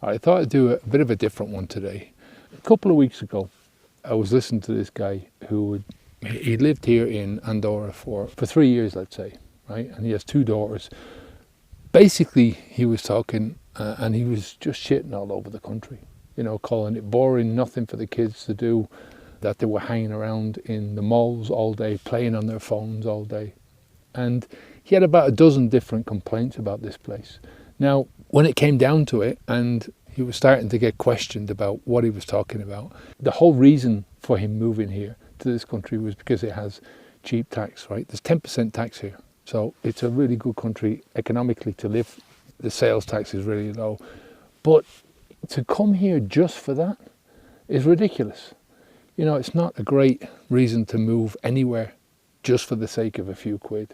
I thought I'd do a bit of a different one today. A couple of weeks ago, I was listening to this guy he lived here in Andorra for 3 years, let's say, right? And he has 2 daughters. Basically, he was talking and he was just shitting all over the country, calling it boring, nothing for the kids to do, that they were hanging around in the malls all day, playing on their phones all day. And he had about a dozen different complaints about this place. Now, when it came down to it, and he was starting to get questioned about what he was talking about, the whole reason for him moving here to this country was because it has cheap tax, right? There's 10% tax here. So it's a really good country economically to live. The sales tax is really low. But to come here just for that is ridiculous. It's not a great reason to move anywhere just for the sake of a few quid.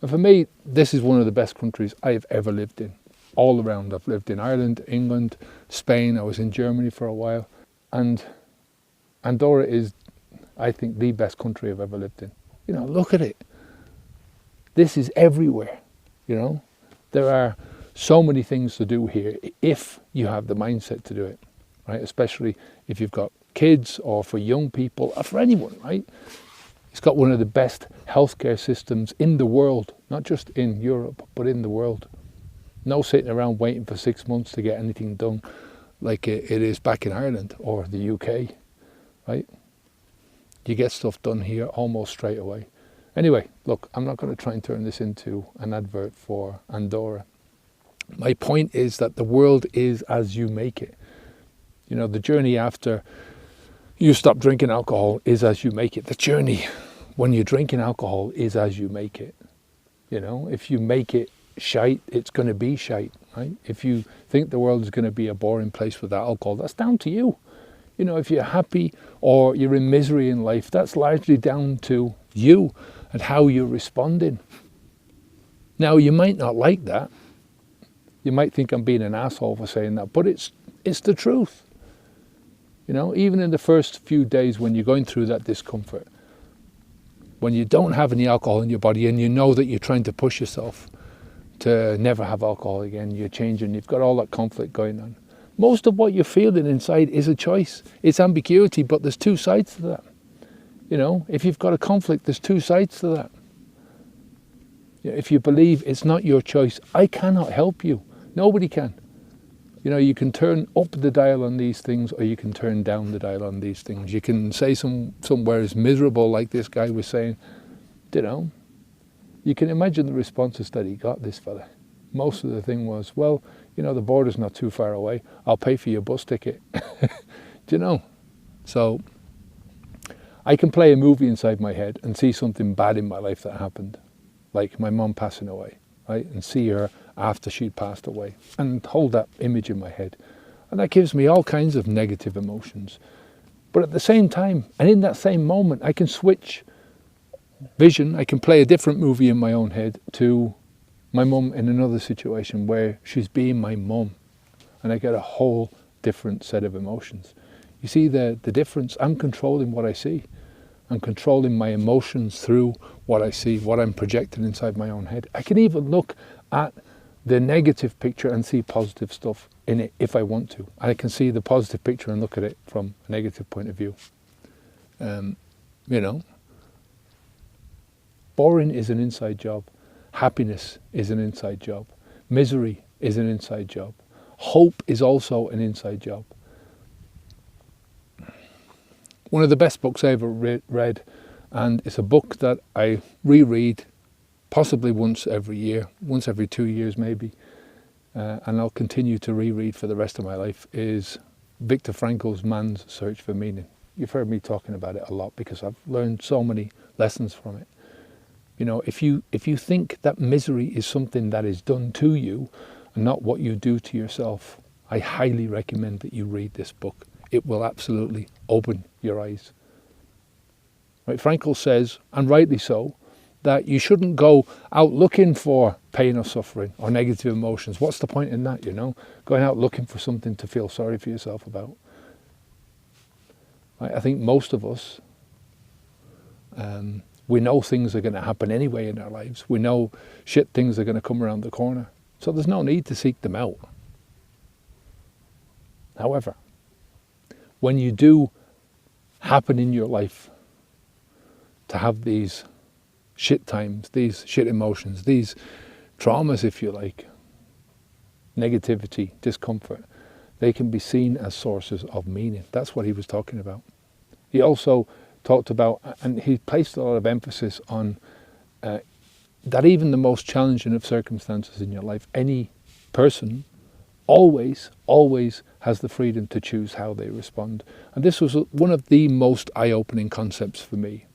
And for me, this is one of the best countries I've ever lived in. All around. I've lived in Ireland, England, Spain. I was in Germany for a while. And Andorra is, I think, the best country I've ever lived in. Look at it. This is everywhere. There are so many things to do here if you have the mindset to do it, right? Especially if you've got kids or for young people or for anyone, right? It's got one of the best healthcare systems in the world, not just in Europe, but in the world. No sitting around waiting for 6 months to get anything done like it is back in Ireland or the UK, right? You get stuff done here almost straight away. Anyway, look, I'm not going to try and turn this into an advert for Andorra. My point is that the world is as you make it. The journey after you stop drinking alcohol is as you make it. The journey when you're drinking alcohol is as you make it. If you make it shite, it's going to be shite, right? If you think the world is going to be a boring place without alcohol, that's down to you. If you're happy or you're in misery in life, that's largely down to you and how you're responding. Now, you might not like that. You might think I'm being an asshole for saying that, but it's the truth. Even in the first few days when you're going through that discomfort, when you don't have any alcohol in your body and you know that you're trying to push yourself to never have alcohol again, you're changing, you've got all that conflict going on. Most of what you're feeling inside is a choice. It's ambiguity, but there's 2 sides to that. If you've got a conflict, there's 2 sides to that. If you believe it's not your choice, I cannot help you. Nobody can. You can turn up the dial on these things or you can turn down the dial on these things. You can say somewhere is miserable like this guy was saying. You can imagine the responses that he got, this fella. Most of the thing was, well, the border's not too far away. I'll pay for your bus ticket. So I can play a movie inside my head and see something bad in my life that happened, like my mum passing away, right? And see her after she'd passed away and hold that image in my head. And that gives me all kinds of negative emotions. But at the same time, and in that same moment, I can switch vision. I can play a different movie in my own head to my mum in another situation where she's being my mum. And I get a whole different set of emotions. You see the difference? I'm controlling what I see. I'm controlling my emotions through what I see, what I'm projecting inside my own head. I can even look at the negative picture and see positive stuff in it if I want to. I can see the positive picture and look at it from a negative point of view. Boring is an inside job. Happiness is an inside job. Misery is an inside job. Hope is also an inside job. One of the best books I ever read, and it's a book that I reread possibly once every year, once every 2 years maybe, and I'll continue to reread for the rest of my life, is Viktor Frankl's Man's Search for Meaning. You've heard me talking about it a lot because I've learned so many lessons from it. If you think that misery is something that is done to you and not what you do to yourself, I highly recommend that you read this book. It will absolutely open your eyes. Right? Frankl says, and rightly so, that you shouldn't go out looking for pain or suffering or negative emotions. What's the point in that, Going out looking for something to feel sorry for yourself about. Right? I think most of us, we know things are going to happen anyway in our lives. We know things are going to come around the corner. So there's no need to seek them out. However, when you do happen in your life to have these shit times, these shit emotions, these traumas, if you like, negativity, discomfort, they can be seen as sources of meaning. That's what he was talking about. He also talked about, and he placed a lot of emphasis on that even the most challenging of circumstances in your life, any person always has the freedom to choose how they respond. And this was one of the most eye-opening concepts for me.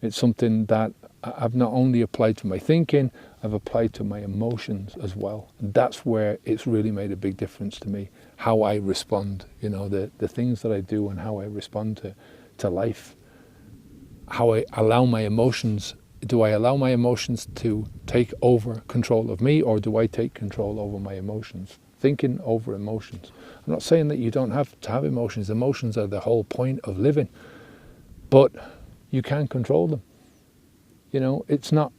It's something that I've not only applied to my thinking, I've applied to my emotions as well. And that's where it's really made a big difference to me, how I respond, the things that I do and how I respond to life. How I allow my emotions, do I allow my emotions to take over control of me, or do I take control over my emotions? Thinking over emotions. I'm not saying that you don't have to have emotions. Emotions are the whole point of living. But you can control them. It's not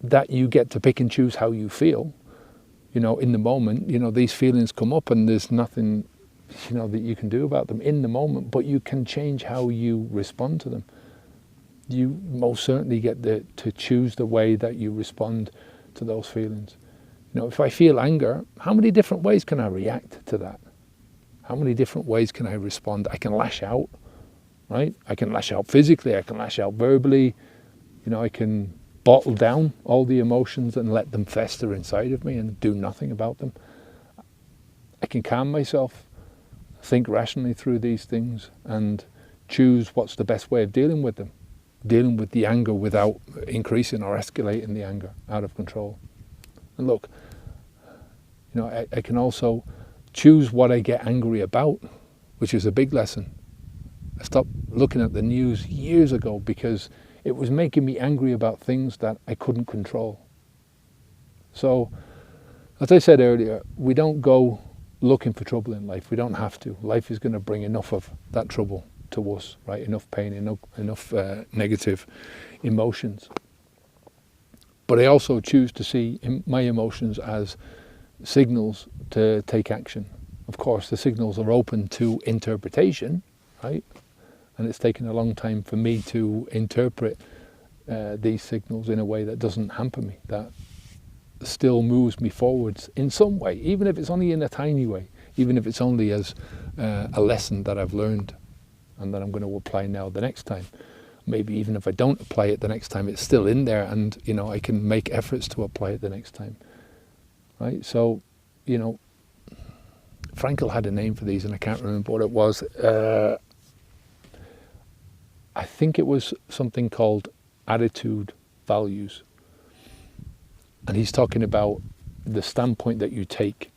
that you get to pick and choose how you feel. In the moment, these feelings come up and there's nothing, that you can do about them in the moment, but you can change how you respond to them. You most certainly get to choose the way that you respond to those feelings. If I feel anger, how many different ways can I react to that? How many different ways can I respond? I can lash out, right? I can lash out physically, I can lash out verbally, I can bottle down all the emotions and let them fester inside of me and do nothing about them. I can calm myself, think rationally through these things and choose what's the best way of dealing with them. Dealing with the anger without increasing or escalating the anger out of control. And look, I can also choose what I get angry about, which is a big lesson. I stopped looking at the news years ago because it was making me angry about things that I couldn't control. So, as I said earlier, we don't go looking for trouble in life. We don't have to. Life is going to bring enough of that trouble to us, right? Enough pain, enough negative emotions. But I also choose to see my emotions as signals to take action. Of course, the signals are open to interpretation, right? And it's taken a long time for me to interpret these signals in a way that doesn't hamper me, that still moves me forwards in some way, even if it's only in a tiny way, even if it's only as a lesson that I've learned and that I'm going to apply now the next time. Maybe even if I don't apply it the next time, it's still in there and, I can make efforts to apply it the next time, right? So, Frankl had a name for these and I can't remember what it was. I think it was something called attitude values. And he's talking about the standpoint that you take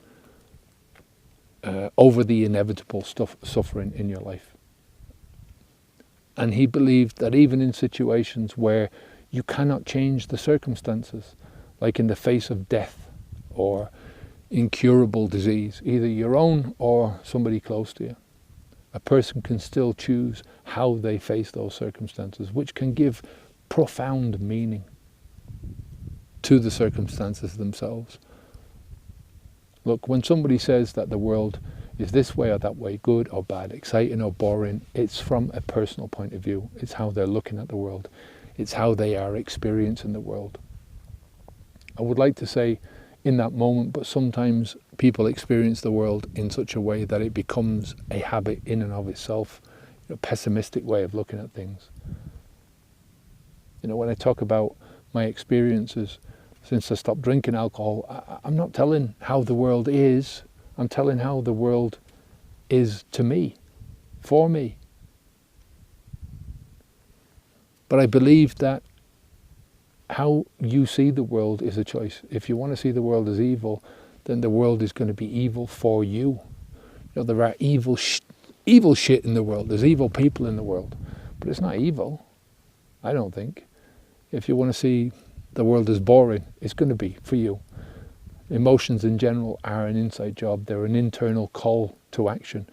over the inevitable suffering in your life. And he believed that even in situations where you cannot change the circumstances, like in the face of death or incurable disease, either your own or somebody close to you, a person can still choose how they face those circumstances, which can give profound meaning to the circumstances themselves. Look, when somebody says that the world is this way or that way, good or bad, exciting or boring, it's from a personal point of view. It's how they're looking at the world. It's how they are experiencing the world. I would like to say in that moment, but sometimes people experience the world in such a way that it becomes a habit in and of itself, a pessimistic way of looking at things. When I talk about my experiences since I stopped drinking alcohol, I'm not telling how the world is, I'm telling how the world is to me, for me. But I believe that how you see the world is a choice. If you want to see the world as evil, then the world is going to be evil for you. There are evil shit in the world. There's evil people in the world. But it's not evil, I don't think. If you want to see the world as boring, it's going to be for you. Emotions in general are an inside job. They're an internal call to action.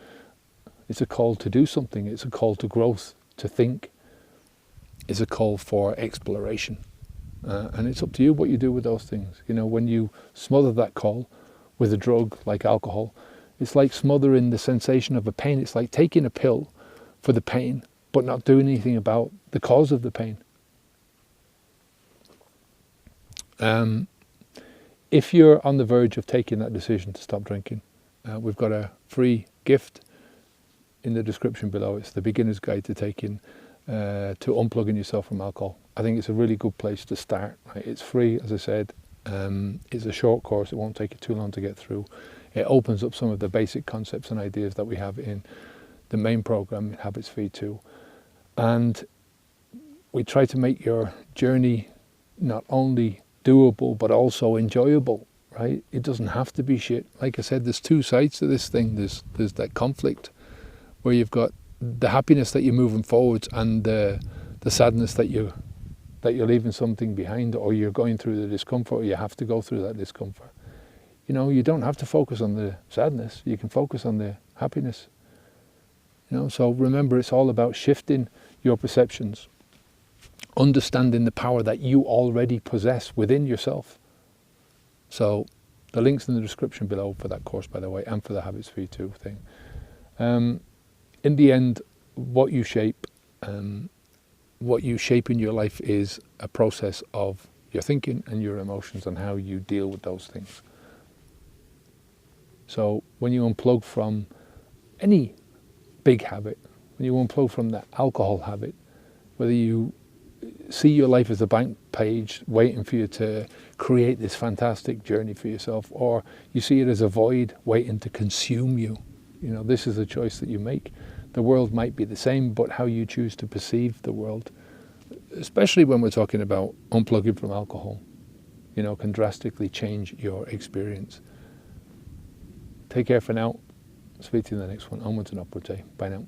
It's a call to do something. It's a call to growth, to think. It's a call for exploration. And it's up to you what you do with those things. When you smother that call with a drug like alcohol, It's like smothering the sensation of a pain. It's like taking a pill for the pain, but not doing anything about the cause of the pain. If you're on the verge of taking that decision to stop drinking, we've got a free gift in the description below. It's the beginner's guide to unplugging yourself from alcohol. I think it's a really good place to start. Right? It's free, as I said. It's a short course. It won't take you too long to get through. It opens up some of the basic concepts and ideas that we have in the main program, Habits Feed 2. And we try to make your journey not only doable, but also enjoyable, right? It doesn't have to be shit. Like I said, there's two sides to this thing. There's that conflict where you've got the happiness that you're moving forwards and the sadness that you're leaving something behind, or you're going through the discomfort, or you have to go through that discomfort. You know, you don't have to focus on the sadness. You can focus on the happiness. You know, so remember, it's all about shifting your perceptions, understanding the power that you already possess within yourself. So the link's in the description below for that course, by the way, and for the Habits Feed 2 thing. In the end, what you shape in your life is a process of your thinking and your emotions and how you deal with those things. So when you unplug from any big habit, when you unplug from the alcohol habit, whether you see your life as a blank page waiting for you to create this fantastic journey for yourself, or you see it as a void waiting to consume you, you know, this is a choice that you make. The world might be the same, but how you choose to perceive the world, especially when we're talking about unplugging from alcohol, you know, can drastically change your experience. Take care for now. Speak to you in the next one. Onwards and upwards, eh? Bye now.